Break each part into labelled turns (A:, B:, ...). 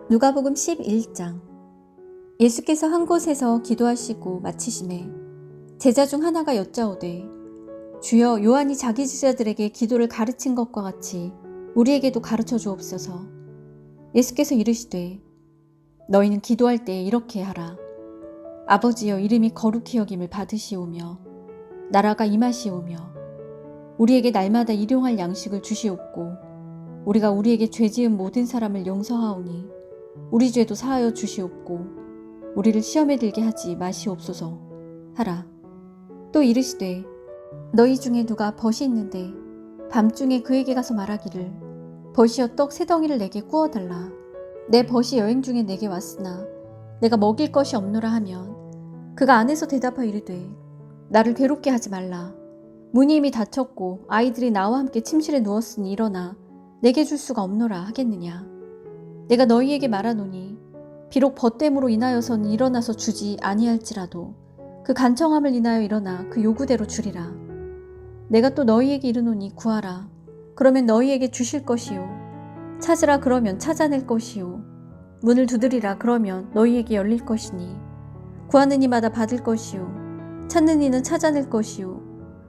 A: 누가복음 11장. 예수께서 한 곳에서 기도하시고 마치심에 제자 중 하나가 여짜오되, 주여, 요한이 자기 제자들에게 기도를 가르친 것과 같이 우리에게도 가르쳐 주옵소서. 예수께서 이르시되, 너희는 기도할 때 이렇게 하라. 아버지여, 이름이 거룩히 여김을 받으시오며 나라가 임하시오며 우리에게 날마다 일용할 양식을 주시옵고, 우리가 우리에게 죄 지은 모든 사람을 용서하오니 우리 죄도 사하여 주시옵고, 우리를 시험에 들게 하지 마시옵소서 하라. 또 이르시되, 너희 중에 누가 벗이 있는데 밤중에 그에게 가서 말하기를, 벗이여, 떡 3덩이를 내게 구워달라. 내 벗이 여행 중에 내게 왔으나 내가 먹일 것이 없노라 하면, 그가 안에서 대답하여 이르되, 나를 괴롭게 하지 말라. 문이 이미 닫혔고 아이들이 나와 함께 침실에 누웠으니 일어나 내게 줄 수가 없노라 하겠느냐. 내가 너희에게 말하노니 비록 벗됨으로 인하여서는 일어나서 주지 아니할지라도 그 간청함을 인하여 일어나 그 요구대로 주리라. 내가 또 너희에게 이르노니 구하라, 그러면 너희에게 주실 것이요. 찾으라, 그러면 찾아낼 것이요. 문을 두드리라, 그러면 너희에게 열릴 것이니, 구하는 이마다 받을 것이요. 찾는 이는 찾아낼 것이요.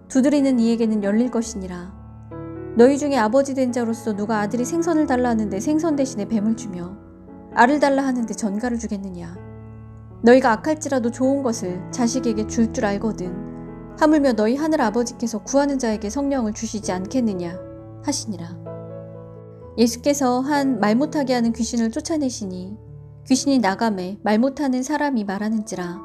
A: 두드리는 이에게는 열릴 것이니라. 너희 중에 아버지 된 자로서 누가 아들이 생선을 달라 하는데 생선 대신에 뱀을 주며 알을 달라 하는데 전갈을 주겠느냐. 너희가 악할지라도 좋은 것을 자식에게 줄 줄 알거든 하물며 너희 하늘 아버지께서 구하는 자에게 성령을 주시지 않겠느냐 하시니라. 예수께서 한 말 못하게 하는 귀신을 쫓아내시니 귀신이 나가매 말 못하는 사람이 말하는지라.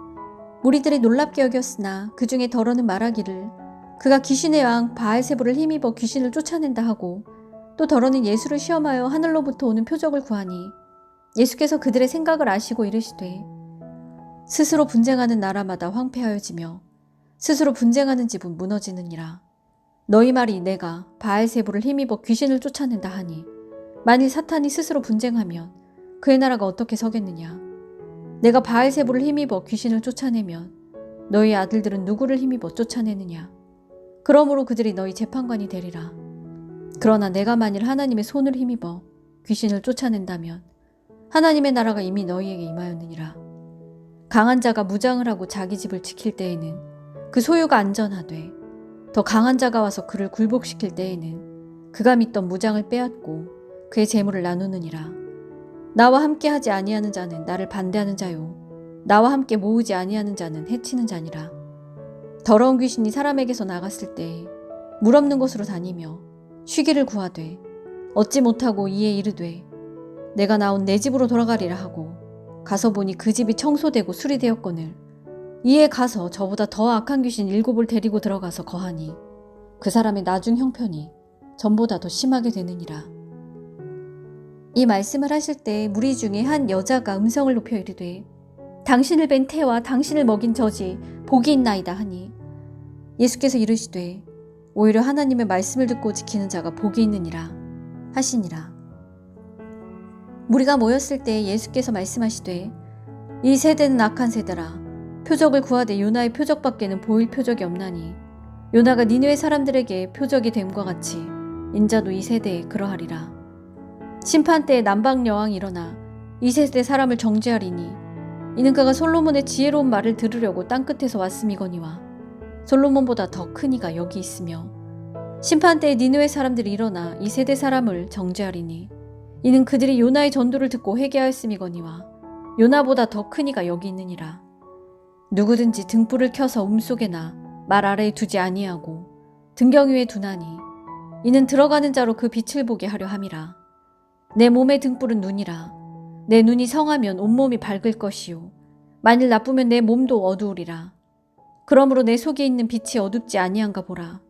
A: 무리들이 놀랍게 여겼으나 그 중에 더러는 말하기를, 그가 귀신의 왕 바알세불을 힘입어 귀신을 쫓아낸다 하고, 또 더러는 예수를 시험하여 하늘로부터 오는 표적을 구하니, 예수께서 그들의 생각을 아시고 이르시되, 스스로 분쟁하는 나라마다 황폐하여지며 스스로 분쟁하는 집은 무너지느니라. 너희 말이 내가 바알세불을 힘입어 귀신을 쫓아낸다 하니, 만일 사탄이 스스로 분쟁하면 그의 나라가 어떻게 서겠느냐. 내가 바알세불을 힘입어 귀신을 쫓아내면 너희 아들들은 누구를 힘입어 쫓아내느냐. 그러므로 그들이 너희 재판관이 되리라. 그러나 내가 만일 하나님의 손을 힘입어 귀신을 쫓아낸다면 하나님의 나라가 이미 너희에게 임하였느니라. 강한 자가 무장을 하고 자기 집을 지킬 때에는 그 소유가 안전하되, 더 강한 자가 와서 그를 굴복시킬 때에는 그가 믿던 무장을 빼앗고 그의 재물을 나누느니라. 나와 함께 하지 아니하는 자는 나를 반대하는 자요, 나와 함께 모으지 아니하는 자는 해치는 자니라. 더러운 귀신이 사람에게서 나갔을 때 물 없는 곳으로 다니며 쉬기를 구하되 얻지 못하고 이에 이르되, 내가 나온 내 집으로 돌아가리라 하고 가서 보니 그 집이 청소되고 수리되었거늘, 이에 가서 저보다 더 악한 귀신 7을 데리고 들어가서 거하니 그 사람의 나중 형편이 전보다 더 심하게 되느니라. 이 말씀을 하실 때 무리 중에 한 여자가 음성을 높여 이르되, 당신을 뵌 태와 당신을 먹인 저지 복이 있나이다 하니, 예수께서 이르시되, 오히려 하나님의 말씀을 듣고 지키는 자가 복이 있느니라 하시니라. 무리가 모였을 때 예수께서 말씀하시되, 이 세대는 악한 세대라. 표적을 구하되 요나의 표적밖에는 보일 표적이 없나니, 요나가 니느웨 사람들에게 표적이 됨과 같이 인자도 이 세대에 그러하리라. 심판 때에 남방 여왕이 일어나 이 세대 사람을 정죄하리니, 이는 그가 솔로몬의 지혜로운 말을 들으려고 땅끝에서 왔음이거니와 솔로몬보다 더 큰 이가 여기 있으며, 심판 때에 니느웨 사람들이 일어나 이 세대 사람을 정죄하리니, 이는 그들이 요나의 전도를 듣고 회개하였음이거니와 요나보다 더 큰 이가 여기 있느니라. 누구든지 등불을 켜서 음속에나 말 아래에 두지 아니하고 등경 위에 두나니, 이는 들어가는 자로 그 빛을 보게 하려 함이라. 내 몸의 등불은 눈이라. 내 눈이 성하면 온몸이 밝을 것이요, 만일 나쁘면 내 몸도 어두우리라. 그러므로 내 속에 있는 빛이 어둡지 아니한가 보라.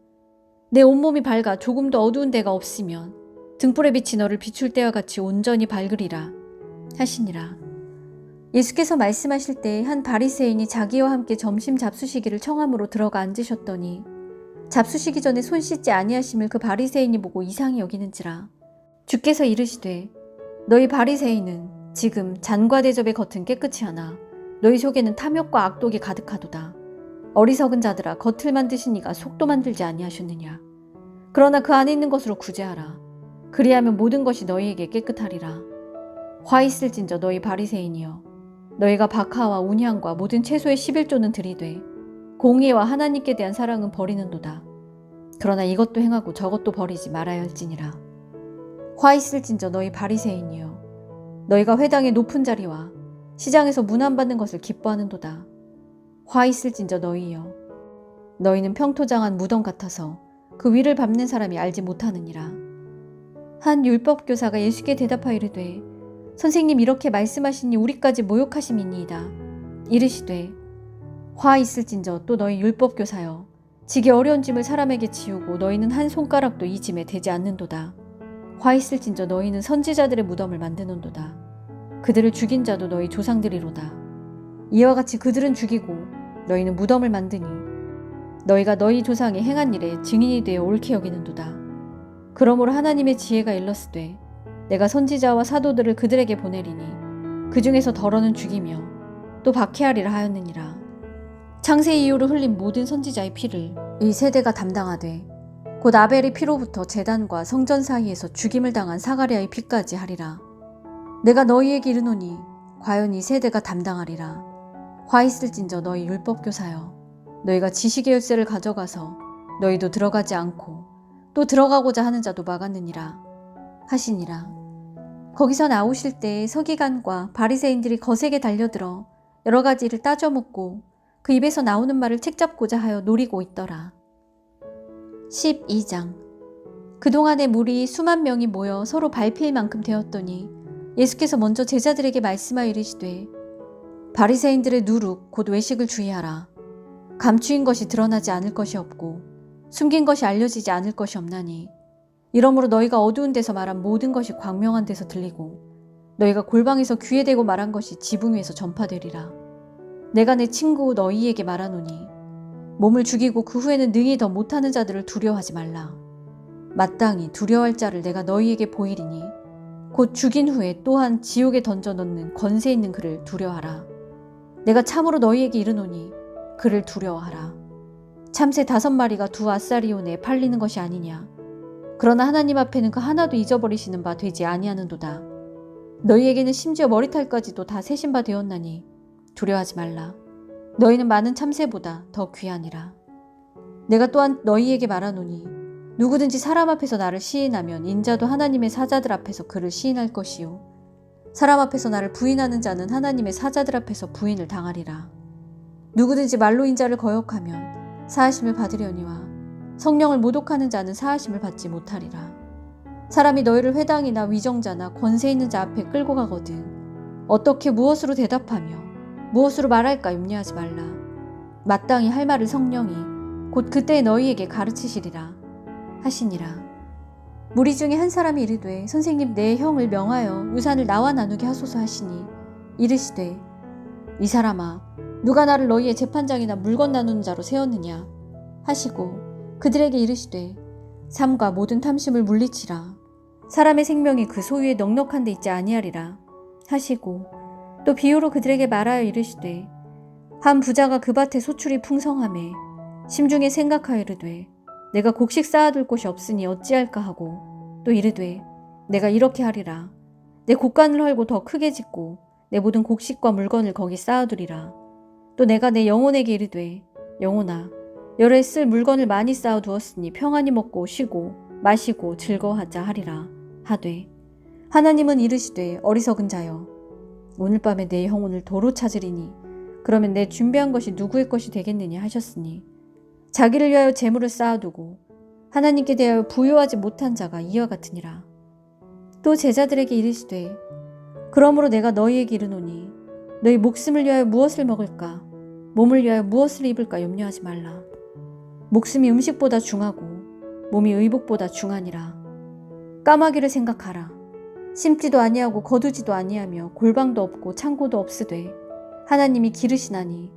A: 내 온몸이 밝아 조금도 어두운 데가 없으면 등불의 빛이 너를 비출 때와 같이 온전히 밝으리라 하시니라. 예수께서 말씀하실 때 한 바리새인이 자기와 함께 점심 잡수시기를 청함으로 들어가 앉으셨더니, 잡수시기 전에 손 씻지 아니하심을 그 바리새인이 보고 이상히 여기는지라. 주께서 이르시되, 너희 바리새인은 지금 잔과 대접의 겉은 깨끗이 하나 너희 속에는 탐욕과 악독이 가득하도다. 어리석은 자들아, 겉을 만드신 이가 속도 만들지 아니하셨느냐. 그러나 그 안에 있는 것으로 구제하라. 그리하면 모든 것이 너희에게 깨끗하리라. 화 있을진저 너희 바리새인이여, 너희가 박하와 운향과 모든 채소의 11조는 들이되 공의와 하나님께 대한 사랑은 버리는도다. 그러나 이것도 행하고 저것도 버리지 말아야 할지니라. 화 있을진저 너희 바리새인이여, 너희가 회당의 높은 자리와 시장에서 문안받는 것을 기뻐하는도다. 화 있을진저 너희여, 너희는 평토장한 무덤 같아서 그 위를 밟는 사람이 알지 못하느니라. 한 율법교사가 예수께 대답하여 이르되, 선생님 이렇게 말씀하시니 우리까지 모욕하심이니이다. 이르시되, 화 있을진저 또 너희 율법교사여, 지기 어려운 짐을 사람에게 지우고 너희는 한 손가락도 이 짐에 대지 않는도다. 화 있을진저 너희는 선지자들의 무덤을 만드는도다. 그들을 죽인 자도 너희 조상들이로다. 이와 같이 그들은 죽이고 너희는 무덤을 만드니 너희가 너희 조상이 행한 일에 증인이 되어 옳게 여기는도다. 그러므로 하나님의 지혜가 일렀으되, 내가 선지자와 사도들을 그들에게 보내리니 그 중에서 덜어는 죽이며 또 박해하리라 하였느니라. 창세 이후로 흘린 모든 선지자의 피를 이 세대가 담당하되 곧 아벨의 피로부터 제단과 성전 사이에서 죽임을 당한 사가랴의 피까지 하리라. 내가 너희에게 이르노니 과연 이 세대가 담당하리라. 화 있을진저 너희 율법교사여, 너희가 지식의 열쇠를 가져가서 너희도 들어가지 않고 또 들어가고자 하는 자도 막았느니라 하시니라. 거기서 나오실 때 서기관과 바리새인들이 거세게 달려들어 여러 가지를 따져 묻고 그 입에서 나오는 말을 책잡고자 하여 노리고 있더라. 12장. 그동안의 무리 수만 명이 모여 서로 밟힐 만큼 되었더니 예수께서 먼저 제자들에게 말씀하여 이르시되, 바리새인들의 누룩 곧 외식을 주의하라. 감추인 것이 드러나지 않을 것이 없고 숨긴 것이 알려지지 않을 것이 없나니, 이러므로 너희가 어두운 데서 말한 모든 것이 광명한 데서 들리고 너희가 골방에서 귀에 대고 말한 것이 지붕 위에서 전파되리라. 내가 내 친구 너희에게 말하노니 몸을 죽이고 그 후에는 능히 더 못하는 자들을 두려워하지 말라. 마땅히 두려워할 자를 내가 너희에게 보이리니 곧 죽인 후에 또한 지옥에 던져 넣는 권세 있는 그를 두려워하라. 내가 참으로 너희에게 이르노니 그를 두려워하라. 참새 5마리가 두 아사리온에 팔리는 것이 아니냐. 그러나 하나님 앞에는 그 하나도 잊어버리시는 바 되지 아니하는도다. 너희에게는 심지어 머리털까지도 다 세신 바 되었나니 두려워하지 말라. 너희는 많은 참새보다 더 귀하니라. 내가 또한 너희에게 말하노니 누구든지 사람 앞에서 나를 시인하면 인자도 하나님의 사자들 앞에서 그를 시인할 것이요, 사람 앞에서 나를 부인하는 자는 하나님의 사자들 앞에서 부인을 당하리라. 누구든지 말로 인자를 거역하면 사하심을 받으려니와 성령을 모독하는 자는 사하심을 받지 못하리라. 사람이 너희를 회당이나 위정자나 권세 있는 자 앞에 끌고 가거든 어떻게 무엇으로 대답하며 무엇으로 말할까 염려하지 말라. 마땅히 할 말을 성령이 곧 그때 너희에게 가르치시리라 하시니라. 무리 중에 한 사람이 이르되, 선생님 내 형을 명하여 유산을 나와 나누게 하소서 하시니 이르시되, 이 사람아 누가 나를 너희의 재판장이나 물건 나누는 자로 세웠느냐 하시고 그들에게 이르시되, 삶과 모든 탐심을 물리치라. 사람의 생명이 그 소유에 넉넉한 데 있지 아니하리라 하시고 또 비유로 그들에게 말하여 이르시되, 한 부자가 그 밭에 소출이 풍성하매 심중에 생각하여 이르되, 내가 곡식 쌓아둘 곳이 없으니 어찌할까 하고 또 이르되, 내가 이렇게 하리라. 내 곡간을 헐고 더 크게 짓고 내 모든 곡식과 물건을 거기 쌓아두리라. 또 내가 내 영혼에게 이르되, 영혼아 열에 쓸 물건을 많이 쌓아두었으니 평안히 먹고 쉬고 마시고 즐거워하자 하리라 하되, 하나님은 이르시되, 어리석은 자여 오늘 밤에 내 영혼을 도로 찾으리니 그러면 내 준비한 것이 누구의 것이 되겠느냐 하셨으니, 자기를 위하여 재물을 쌓아두고 하나님께 대하여 부요하지 못한 자가 이와 같으니라. 또 제자들에게 이르시되, 그러므로 내가 너희에게 이르노니 너희 목숨을 위하여 무엇을 먹을까 몸을 위하여 무엇을 입을까 염려하지 말라. 목숨이 음식보다 중하고 몸이 의복보다 중하니라. 까마귀를 생각하라. 심지도 아니하고 거두지도 아니하며 골방도 없고 창고도 없으되 하나님이 기르시나니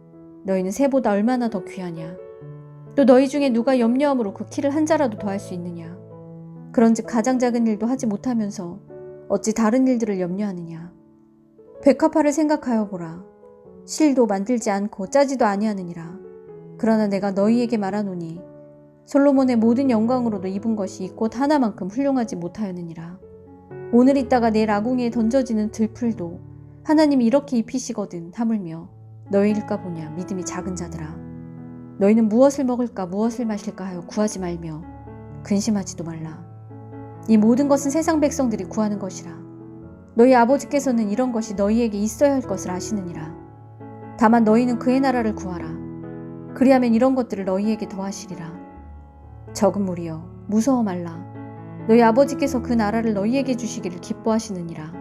A: 너희는 새보다 얼마나 더 귀하냐. 또 너희 중에 누가 염려함으로 그 키를 한 자라도 더할 수 있느냐. 그런즉 가장 작은 일도 하지 못하면서 어찌 다른 일들을 염려하느냐. 백합화를 생각하여 보라. 실도 만들지 않고 짜지도 아니하느니라. 그러나 내가 너희에게 말하노니 솔로몬의 모든 영광으로도 입은 것이 곧 하나만큼 훌륭하지 못하였느니라. 오늘 있다가 내일 아궁이에 던져지는 들풀도 하나님이 이렇게 입히시거든 하물며 너희일까 보냐 믿음이 작은 자들아. 너희는 무엇을 먹을까 무엇을 마실까 하여 구하지 말며 근심하지도 말라. 이 모든 것은 세상 백성들이 구하는 것이라. 너희 아버지께서는 이런 것이 너희에게 있어야 할 것을 아시느니라. 다만 너희는 그의 나라를 구하라. 그리하면 이런 것들을 너희에게 더하시리라. 적은 무리여 무서워 말라. 너희 아버지께서 그 나라를 너희에게 주시기를 기뻐하시느니라.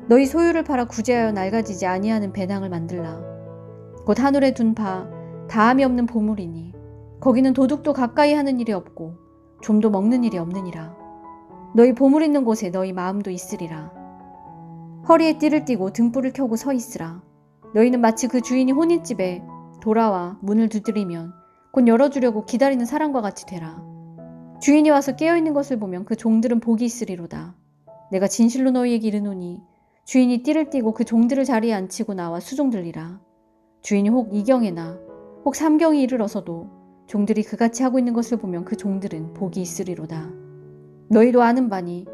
A: 너희 소유를 팔아 구제하여 낡아지지 아니하는 배낭을 만들라. 곧 하늘에 둔 바 다함이 없는 보물이니 거기는 도둑도 가까이 하는 일이 없고 좀도 먹는 일이 없느니라. 너희 보물 있는 곳에 너희 마음도 있으리라. 허리에 띠를 띠고 등불을 켜고 서 있으라. 너희는 마치 그 주인이 혼인집에 돌아와 문을 두드리면 곧 열어주려고 기다리는 사람과 같이 되라. 주인이 와서 깨어있는 것을 보면 그 종들은 복이 있으리로다. 내가 진실로 너희에게 이르노니 주인이 띠를 띠고 그 종들을 자리에 앉히고 나와 수종 들리라. 주인이 혹 이경에나 혹 삼경이 이르러서도 종들이 그같이 하고 있는 것을 보면 그 종들은 복이 있으리로다. 너희도 아는 바니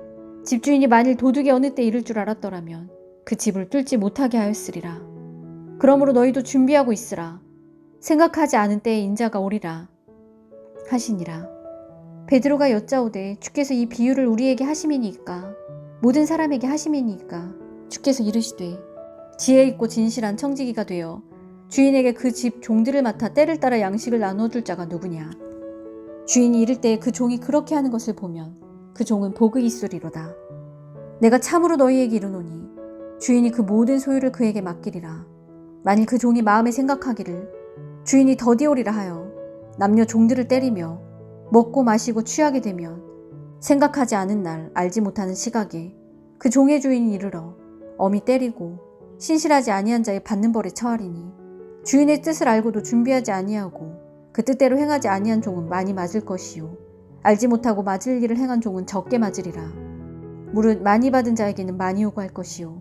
A: 집주인이 만일 도둑이 어느 때 이를 줄 알았더라면 그 집을 뚫지 못하게 하였으리라. 그러므로 너희도 준비하고 있으라. 생각하지 않은 때에 인자가 오리라 하시니라. 베드로가 여짜오되 주께서 이 비유를 우리에게 하심이니까 모든 사람에게 하심이니까 주께서 이르시되 지혜 있고 진실한 청지기가 되어 주인에게 그 집 종들을 맡아 때를 따라 양식을 나눠줄 자가 누구냐. 주인이 이를 때에 그 종이 그렇게 하는 것을 보면 그 종은 복이 있으리로다. 내가 참으로 너희에게 이르노니 주인이 그 모든 소유를 그에게 맡기리라. 만일 그 종이 마음에 생각하기를 주인이 더디오리라 하여 남녀 종들을 때리며 먹고 마시고 취하게 되면 생각하지 않은 날 알지 못하는 시각에 그 종의 주인이 이르러 엄히 때리고 신실하지 아니한 자의 받는 벌에 처하리니 주인의 뜻을 알고도 준비하지 아니하고 그 뜻대로 행하지 아니한 종은 많이 맞을 것이요 알지 못하고 맞을 일을 행한 종은 적게 맞으리라. 무릇 많이 받은 자에게는 많이 요구할 것이요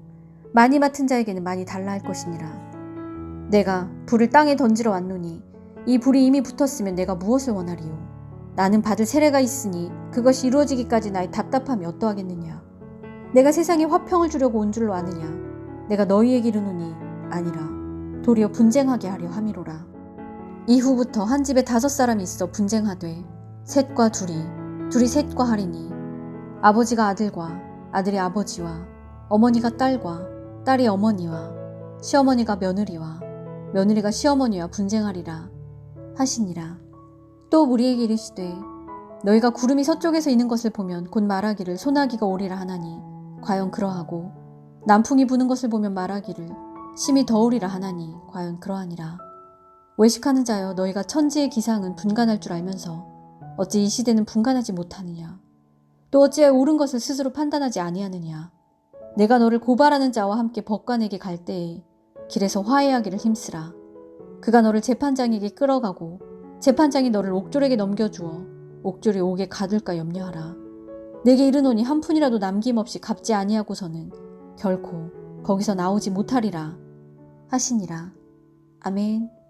A: 많이 맡은 자에게는 많이 달라 할 것이니라. 내가 불을 땅에 던지러 왔노니 이 불이 이미 붙었으면 내가 무엇을 원하리요. 나는 받을 세례가 있으니 그것이 이루어지기까지 나의 답답함이 어떠하겠느냐. 내가 세상에 화평을 주려고 온 줄로 아느냐. 내가 너희에게 이르노니 아니라 도리어 분쟁하게 하려 함이로라. 이후부터 한 집에 5사람이 있어 분쟁하되 셋과 둘이 셋과 하리니 아버지가 아들과 아들이 아버지와 어머니가 딸과 딸이 어머니와 시어머니가 며느리와 며느리가 시어머니와 분쟁하리라 하시니라. 또 우리에게 이르시되 너희가 구름이 서쪽에서 있는 것을 보면 곧 말하기를 소나기가 오리라 하나니 과연 그러하고 남풍이 부는 것을 보면 말하기를 심히 더우리라 하나니 과연 그러하니라. 외식하는 자여 너희가 천지의 기상은 분간할 줄 알면서 어찌 이 시대는 분간하지 못하느냐. 또 어찌하여 옳은 것을 스스로 판단하지 아니하느냐. 내가 너를 고발하는 자와 함께 법관에게 갈 때에 길에서 화해하기를 힘쓰라. 그가 너를 재판장에게 끌어가고 재판장이 너를 옥졸에게 넘겨주어 옥졸이 옥에 가둘까 염려하라. 내게 이르노니 한 푼이라도 남김없이 갚지 아니하고서는 결코 거기서 나오지 못하리라 하시니라. 아멘.